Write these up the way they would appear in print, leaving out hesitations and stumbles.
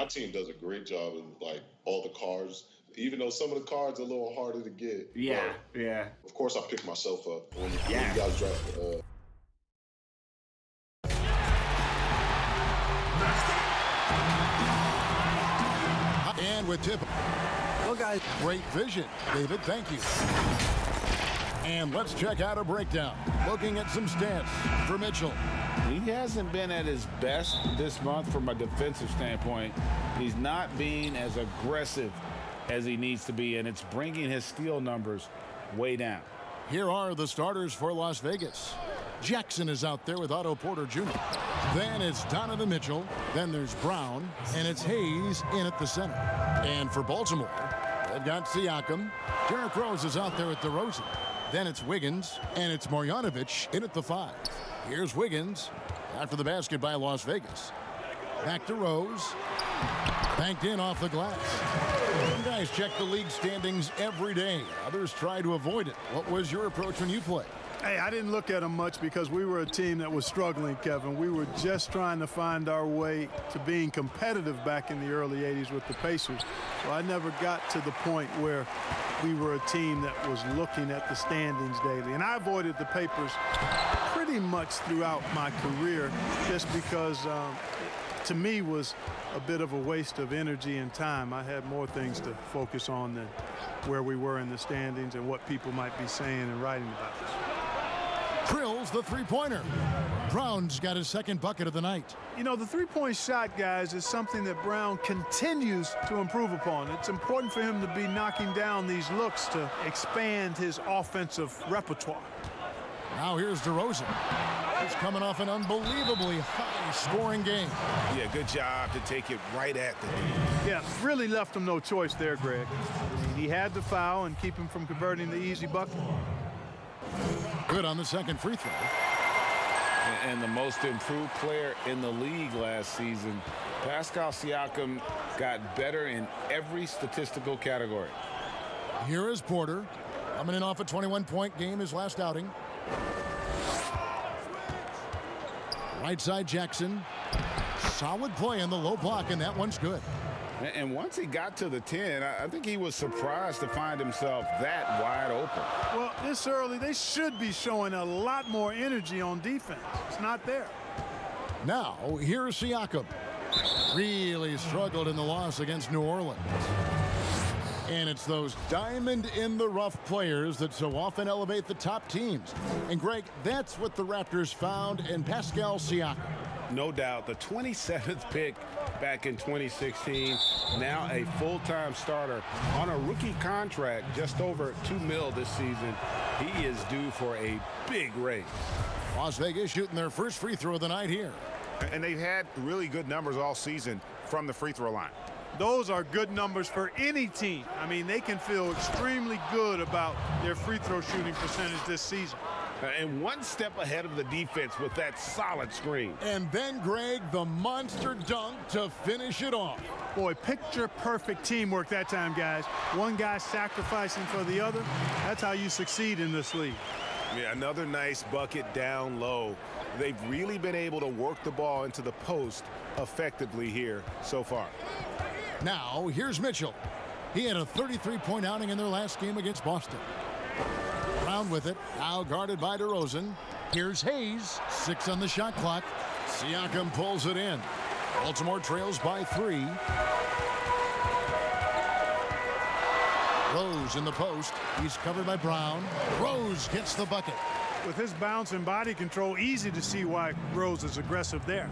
my team does a great job of like all the cards. Even though some of the cards are a little harder to get. Yeah, yeah. Of course, I pick myself up when you Yeah. guys draft. And with tip. Well, guys, great vision, David. Thank you. And let's check out a breakdown. Looking at some stats for Mitchell. He hasn't been at his best this month from a defensive standpoint. He's not being as aggressive as he needs to be, and it's bringing his steal numbers way down. Here are the starters for Las Vegas. Jackson is out there with Otto Porter Jr. Then it's Donovan Mitchell. Then there's Brown, and it's Hayes in at the center. And for Baltimore, they've got Siakam. Derrick Rose is out there with DeRozan. Then it's Wiggins, and it's Marjanovic in at the 5. Here's Wiggins after the basket by Las Vegas. Back to Rose. Banked in off the glass. You guys check the league standings every day. Others try to avoid it. What was your approach when you played? Hey, I didn't look at them much because we were a team that was struggling, Kevin. We were just trying to find our way to being competitive back in the early 80s with the Pacers. So I never got to the point where we were a team that was looking at the standings daily. And I avoided the papers pretty much throughout my career just because to me was a bit of a waste of energy and time. I had more things to focus on than where we were in the standings and what people might be saying and writing about us. Drills the three-pointer. Brown's got his second bucket of the night. You know, the three-point shot, guys, is something that Brown continues to improve upon. It's important for him to be knocking down these looks to expand his offensive repertoire. Now here's DeRozan. He's coming off an unbelievably high-scoring game. Yeah, good job to take it right at the knee. Yeah, really left him no choice there, Greg. I mean, he had to foul and keep him from converting the easy bucket. Good on the second free throw. And the most improved player in the league last season, Pascal Siakam, got better in every statistical category. Here is Porter, coming in off a 21-point game his last outing. Right side Jackson. Solid play in the low block, and that one's good. And once he got to the 10, I think he was surprised to find himself that wide open. Well, this early, they should be showing a lot more energy on defense. It's not there. Now, here's Siakam. Really struggled in the loss against New Orleans. And it's those diamond-in-the-rough players that so often elevate the top teams. And, Greg, that's what the Raptors found in Pascal Siakam. No doubt, the 27th pick back in 2016, now a full-time starter on a rookie contract, just over $2 million this season. He is due for a big raise. Las Vegas shooting their first free throw of the night here. And they've had really good numbers all season from the free throw line. Those are good numbers for any team. I mean, they can feel extremely good about their free throw shooting percentage this season. And one step ahead of the defense with that solid screen. And then, Greg, the monster dunk to finish it off. Boy, picture-perfect teamwork that time, guys. One guy sacrificing for the other. That's how you succeed in this league. Yeah, another nice bucket down low. They've really been able to work the ball into the post effectively here so far. Now, here's Mitchell. He had a 33-point outing in their last game against Boston. Brown with it, now guarded by DeRozan. Here's Hayes, 6 on the shot clock. Siakam pulls it in. Baltimore trails by 3. Rose in the post. He's covered by Brown. Rose gets the bucket. With his bounce and body control, easy to see why Rose is aggressive there.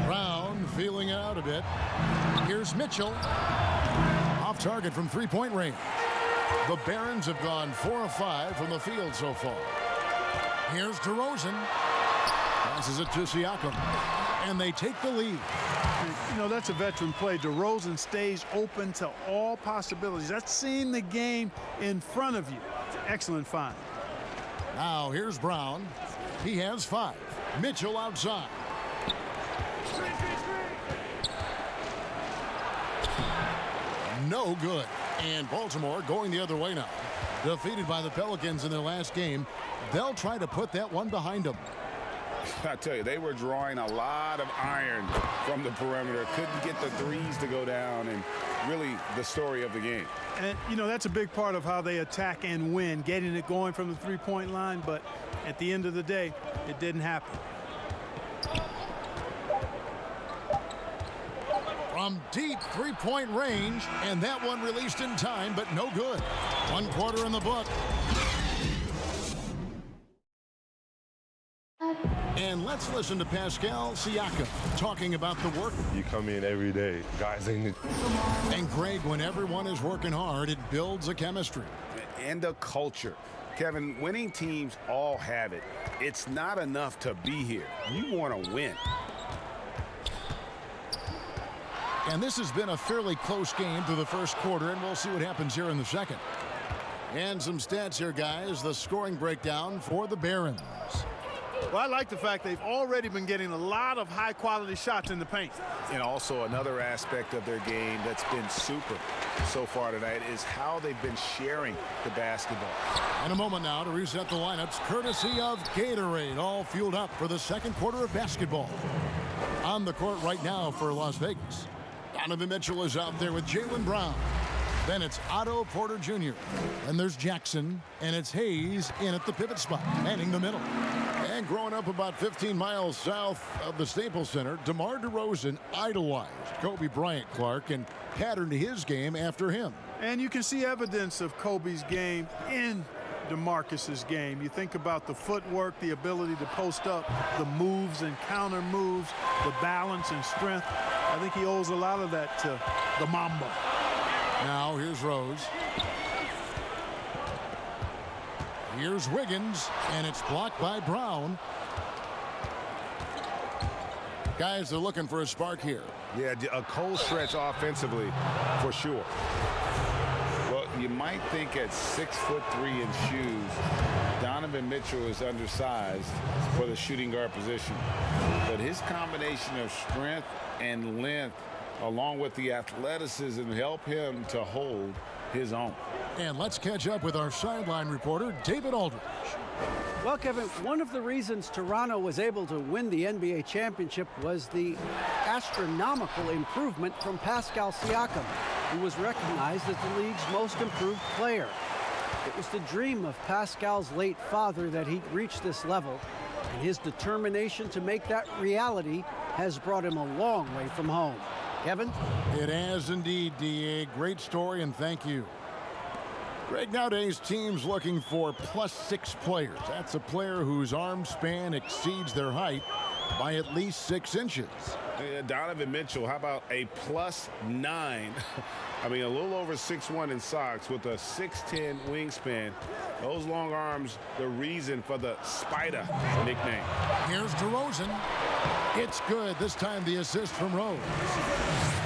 Brown feeling it out a bit. Here's Mitchell. Off target from three-point range. The Barons have gone 4 of 5 from the field so far. Here's DeRozan. Passes it to Siakam. And they take the lead. You know, that's a veteran play. DeRozan stays open to all possibilities. That's seeing the game in front of you. Excellent find. Now here's Brown. He has 5. Mitchell outside. No good. And Baltimore going the other way now. Defeated by the Pelicans in their last game. They'll try to put that one behind them. I tell you, they were drawing a lot of iron from the perimeter. Couldn't get the threes to go down, and really the story of the game. And, you know, that's a big part of how they attack and win, getting it going from the three-point line. But at the end of the day, it didn't happen. From deep three-point range, and that one released in time, but no good. 1 quarter in the book. And let's listen to Pascal Siakam talking about the work. You come in every day, guys. And Greg, when everyone is working hard, it builds a chemistry. And a culture. Kevin, winning teams all have it. It's not enough to be here. You want to win. And this has been a fairly close game through the first quarter, and we'll see what happens here in the second. And some stats here, guys. The scoring breakdown for the Barons. Well, I like the fact they've already been getting a lot of high-quality shots in the paint. And also another aspect of their game that's been super so far tonight is how they've been sharing the basketball. In a moment now to reset the lineups, courtesy of Gatorade, all fueled up for the second quarter of basketball. On the court right now for Las Vegas, Donovan Mitchell is out there with Jaylen Brown. Then it's Otto Porter Jr. Then there's Jackson, and it's Hayes in at the pivot spot, manning the middle. And growing up about 15 miles south of the Staples Center, DeMar DeRozan idolized Kobe Bryant Clark and patterned his game after him. And you can see evidence of Kobe's game in DeMarcus's game. You think about the footwork, the ability to post up, the moves and counter moves, the balance and strength. I think he owes a lot of that to the Mamba. Now here's Rose. Here's Wiggins, and it's blocked by Brown. Guys are looking for a spark here. Yeah, a cold stretch offensively, for sure. Well, you might think at 6'3" in shoes, Donovan Mitchell is undersized for the shooting guard position. But his combination of strength and length, along with the athleticism, help him to hold his own. And let's catch up with our sideline reporter, David Aldridge. Well, Kevin, one of the reasons Toronto was able to win the NBA championship was the astronomical improvement from Pascal Siakam, who was recognized as the league's most improved player. It was the dream of Pascal's late father that he reached this level, and his determination to make that reality has brought him a long way from home. Kevin? It has indeed, D.A. Great story, and thank you. Greg, nowadays teams looking for +6 players. That's a player whose arm span exceeds their height by at least 6 inches. Donovan Mitchell, how about a +9? I mean, a little over 6'1" in socks with a 6'10" wingspan. Those long arms, the reason for the Spider nickname. Here's DeRozan. It's good. This time the assist from Rose.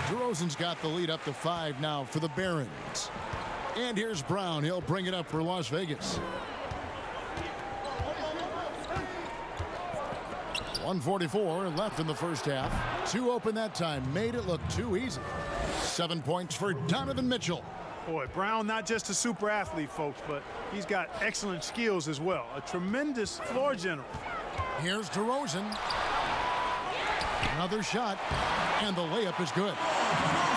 DeRozan's got the lead up to 5 now for the Barons. And here's Brown. He'll bring it up for Las Vegas. 1:44 left in the first half. 2 open that time. Made it look too easy. 7 points for Donovan Mitchell. Boy, Brown not just a super athlete, folks, but he's got excellent skills as well. A tremendous floor general. Here's DeRozan. Another shot, and the layup is good.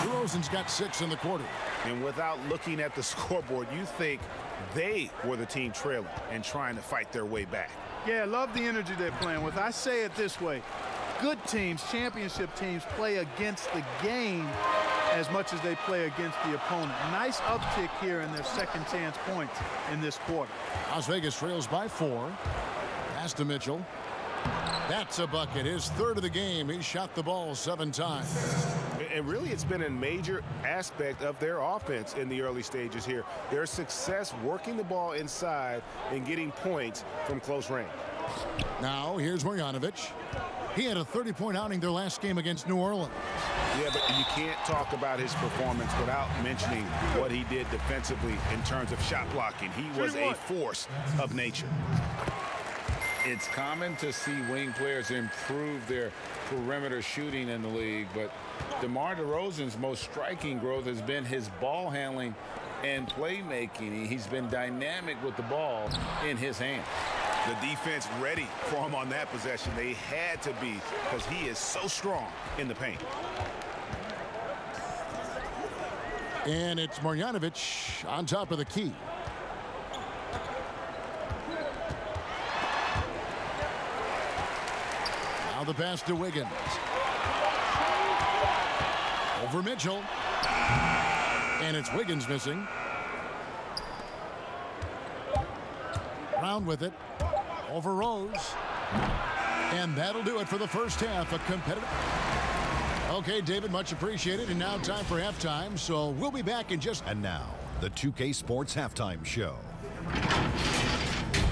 DeRozan's got 6 in the quarter. And without looking at the scoreboard, you think they were the team trailing and trying to fight their way back. Yeah, love the energy they're playing with. I say it this way. Good teams, championship teams, play against the game as much as they play against the opponent. Nice uptick here in their second chance points in this quarter. Las Vegas trails by 4. Pass to Mitchell. That's a bucket. His 3rd of the game. He shot the ball 7 times. And really, it's been a major aspect of their offense in the early stages here. Their success working the ball inside and getting points from close range. Now, here's Marjanovic. He had a 30-point outing their last game against New Orleans. Yeah, but you can't talk about his performance without mentioning what he did defensively in terms of shot blocking. He was a force of nature. It's common to see wing players improve their perimeter shooting in the league, but DeMar DeRozan's most striking growth has been his ball handling and playmaking. He's been dynamic with the ball in his hand. The defense ready for him on that possession. They had to be, because he is so strong in the paint. And it's Marjanovic on top of the key. Now the pass to Wiggins. Over Mitchell. And it's Wiggins missing. Brown with it. Over Rose. And that'll do it for the first half. A competitive. Okay, David, much appreciated. And now time for halftime. So we'll be back in just. And now, the 2K Sports Halftime Show.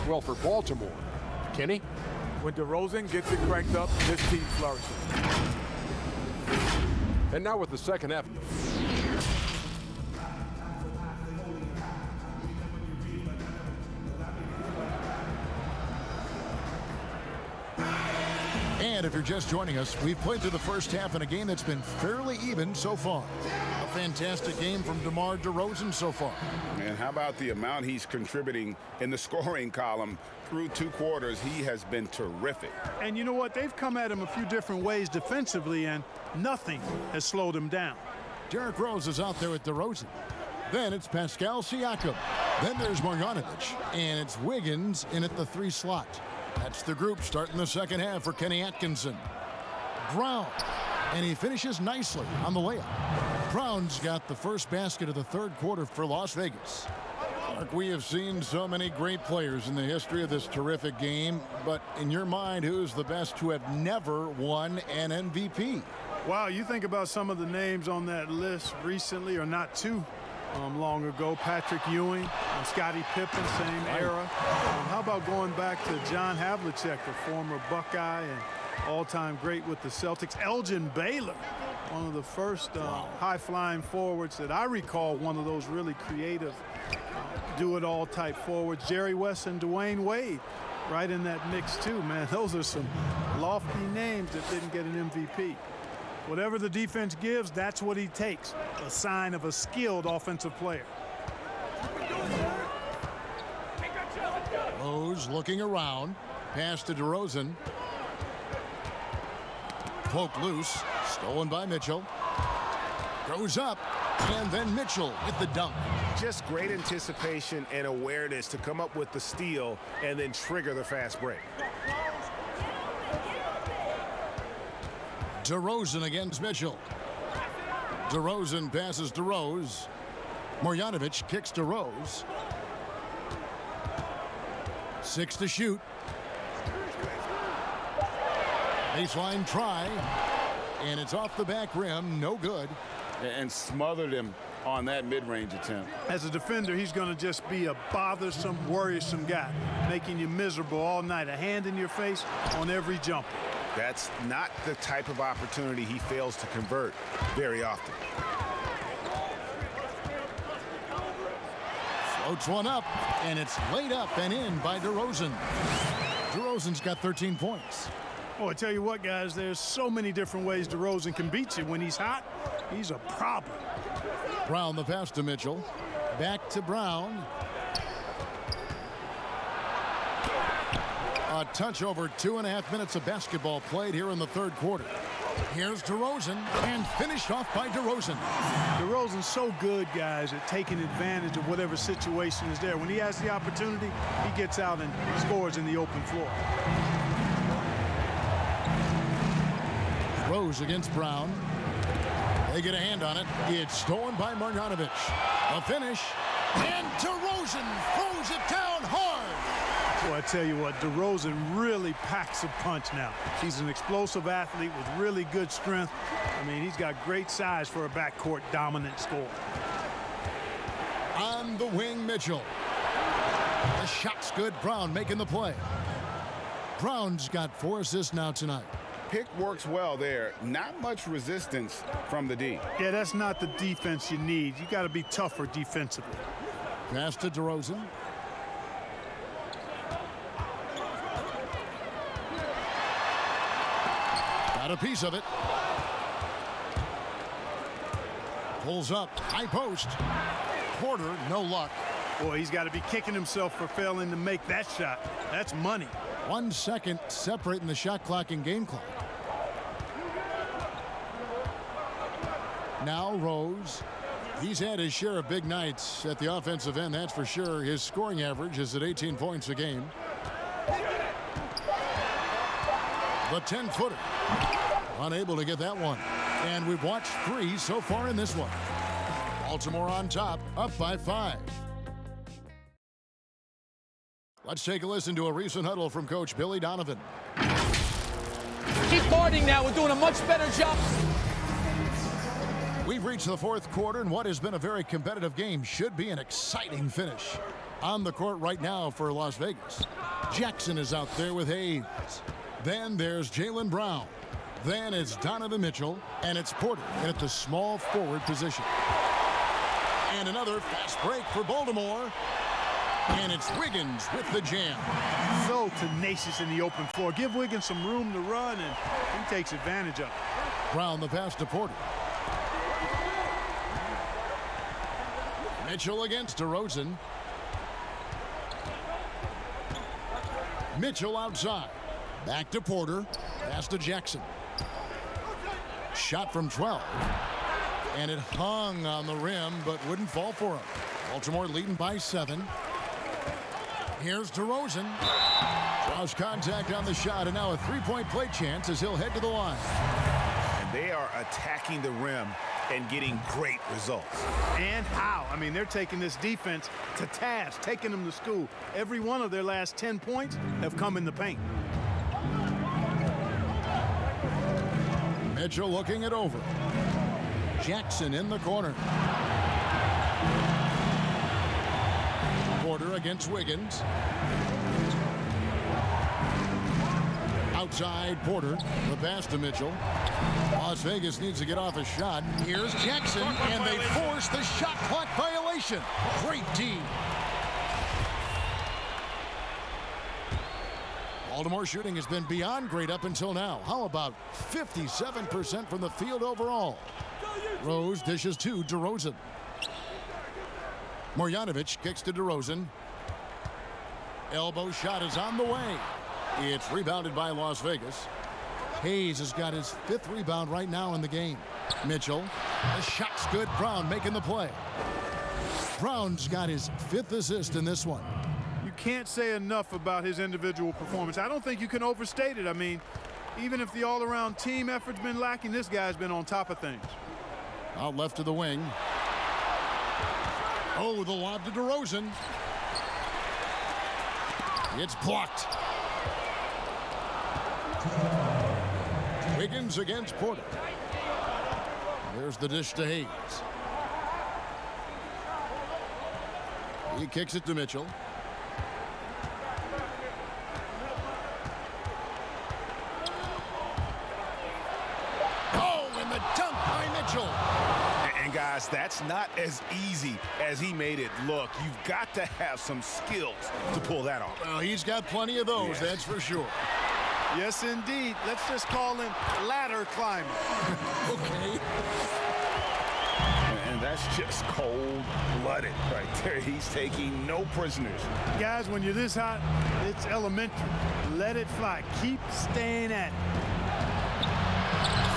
Well, for Baltimore, Kenny? When DeRozan gets it cranked up, this team flourishes. And now with the second half. And if you're just joining us, we've played through the first half in a game that's been fairly even so far. A fantastic game from DeMar DeRozan so far. And how about the amount he's contributing in the scoring column through 2 quarters? He has been terrific. And you know what? They've come at him a few different ways defensively, and nothing has slowed him down. Derrick Rose is out there with DeRozan. Then it's Pascal Siakam. Then there's Marjanovic. And it's Wiggins in at the 3 slot. That's the group starting the second half for Kenny Atkinson. Brown. And he finishes nicely on the layup. Brown's got the first basket of the third quarter for Las Vegas. Mark, we have seen so many great players in the history of this terrific game. But in your mind, who's the best to have never won an MVP? Wow, you think about some of the names on that list recently, or not too long ago. Patrick Ewing, Scottie Pippen, same era. How about going back to John Havlicek, the former Buckeye and all-time great with the Celtics. Elgin Baylor, one of the first high-flying forwards that I recall, one of those really creative do-it-all type forwards. Jerry West and Dwayne Wade right in that mix too, man. Those are some lofty names that didn't get an MVP. Whatever the defense gives, that's what he takes. A sign of a skilled offensive player. Rose looking around. Pass to DeRozan. Poked loose. Stolen by Mitchell. Goes up. And then Mitchell with the dunk. Just great anticipation and awareness to come up with the steal and then trigger the fast break. DeRozan against Mitchell. DeRozan passes to Rose. Marjanovic kicks to Rose. 6 to shoot. Baseline try. And it's off the back rim. No good. And smothered him on that mid-range attempt. As a defender, he's going to just be a bothersome, worrisome guy, making you miserable all night. A hand in your face on every jumper. That's not the type of opportunity he fails to convert very often. Floats one up, and it's laid up and in by DeRozan. DeRozan's got 13 points. Oh, I tell you what, guys, there's so many different ways DeRozan can beat you. When he's hot, he's a problem. Brown the pass to Mitchell. Back to Brown. A touch over 2.5 minutes of basketball played here in the third quarter. Here's DeRozan, and finished off by DeRozan. DeRozan's so good, guys, at taking advantage of whatever situation is there. When he has the opportunity, he gets out and scores in the open floor. Rose against Brown. They get a hand on it. It's stolen by Marjanovic. A finish, and DeRozan throws it down hard. Well, I tell you what, DeRozan really packs a punch now. He's an explosive athlete with really good strength. I mean, he's got great size for a backcourt dominant scorer. On the wing, Mitchell. The shot's good. Brown making the play. Brown's got 4 assists now tonight. Pick works well there. Not much resistance from the D. Yeah, that's not the defense you need. You got to be tougher defensively. Pass to DeRozan. Got a piece of it. Pulls up. High post. Porter, no luck. Boy, he's got to be kicking himself for failing to make that shot. That's money. 1 second separating the shot clock and game clock. Now Rose. He's had his share of big nights at the offensive end, that's for sure. His scoring average is at 18 points a game. The 10-footer. Unable to get that one. And we've watched 3 so far in this one. Baltimore on top, up by 5. Let's take a listen to a recent huddle from Coach Billy Donovan. Keep guarding now. We're doing a much better job. We've reached the 4th quarter, and what has been a very competitive game should be an exciting finish. On the court right now for Las Vegas, Jackson is out there with Hayes. Then there's Jaylen Brown. Then it's Donovan Mitchell, and it's Porter at the small forward position. And another fast break for Baltimore. And it's Wiggins with the jam. So tenacious in the open floor. Give Wiggins some room to run, and he takes advantage of it. Brown the pass to Porter. Mitchell against DeRozan. Mitchell outside. Back to Porter. Pass to Jackson. Shot from 12. And it hung on the rim, but wouldn't fall for him. Baltimore leading by 7. Here's DeRozan. Draws contact on the shot, and now a 3-point play chance as he'll head to the line. And they are attacking the rim and getting great results. And how? I mean, they're taking this defense to task, taking them to school. Every one of their last 10 points have come in the paint. Mitchell looking it over. Jackson in the corner. Porter against Wiggins. Outside Porter. The pass to Mitchell. Las Vegas needs to get off a shot. Here's Jackson, and they force the shot clock violation. Great D. Baltimore shooting has been beyond great up until now. How about 57% from the field overall? Rose dishes to DeRozan. Marjanovic kicks to DeRozan. Elbow shot is on the way. It's rebounded by Las Vegas. Hayes has got his 5th rebound right now in the game. Mitchell. The shot's good. Brown making the play. Brown's got his 5th assist in this one. You can't say enough about his individual performance. I don't think you can overstate it. I mean, even if the all-around team effort's been lacking, this guy's been on top of things. Out left to the wing. Oh, the lob to DeRozan. It's blocked. Wiggins against Porter. There's the dish to Hayes. He kicks it to Mitchell. Oh, and the dunk by Mitchell. And guys, that's not as easy as he made it look. You've got to have some skills to pull that off. Well, he's got plenty of those, that's for sure. Yes, indeed. Let's just call him ladder climber. Okay. And that's just cold-blooded right there. He's taking no prisoners. Guys, when you're this hot, it's elementary. Let it fly. Keep staying at it.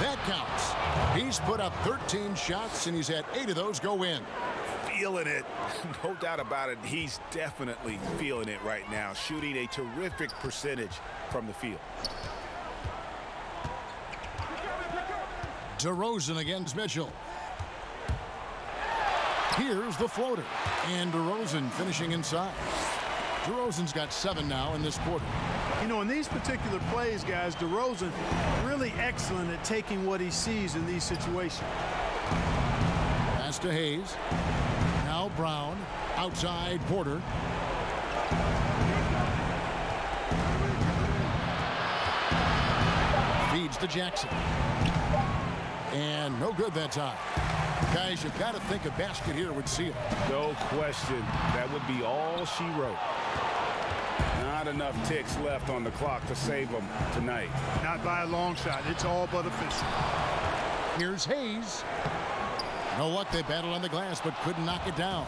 That counts. He's put up 13 shots, and he's had 8 of those go in. Feeling it. No doubt about it. He's definitely feeling it right now. Shooting a terrific percentage from the field. DeRozan against Mitchell. Here's the floater. And DeRozan finishing inside. DeRozan's got 7 now in this quarter. You know, in these particular plays, guys, DeRozan really excellent at taking what he sees in these situations. Pass to Hayes. Now Brown. Outside Porter. Feeds to Jackson. And no good that time. Guys, you've got to think a basket here would seal it. No question. That would be all she wrote. Not enough ticks left on the clock to save them tonight. Not by a long shot. It's all but official. Here's Hayes. No luck. They battled on the glass, but couldn't knock it down.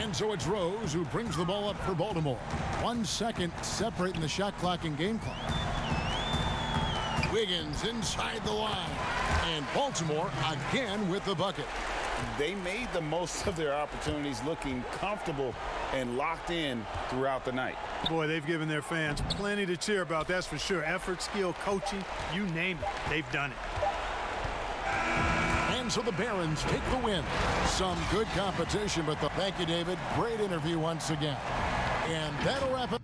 And so it's Rose who brings the ball up for Baltimore. 1 second separating the shot clock and game clock. Wiggins inside the line. And Baltimore again with the bucket. They made the most of their opportunities, looking comfortable and locked in throughout the night. Boy, they've given their fans plenty to cheer about, that's for sure. Effort, skill, coaching, you name it, they've done it. And so the Barons take the win. Some good competition, but thank you, David. Great interview once again. And that'll wrap it.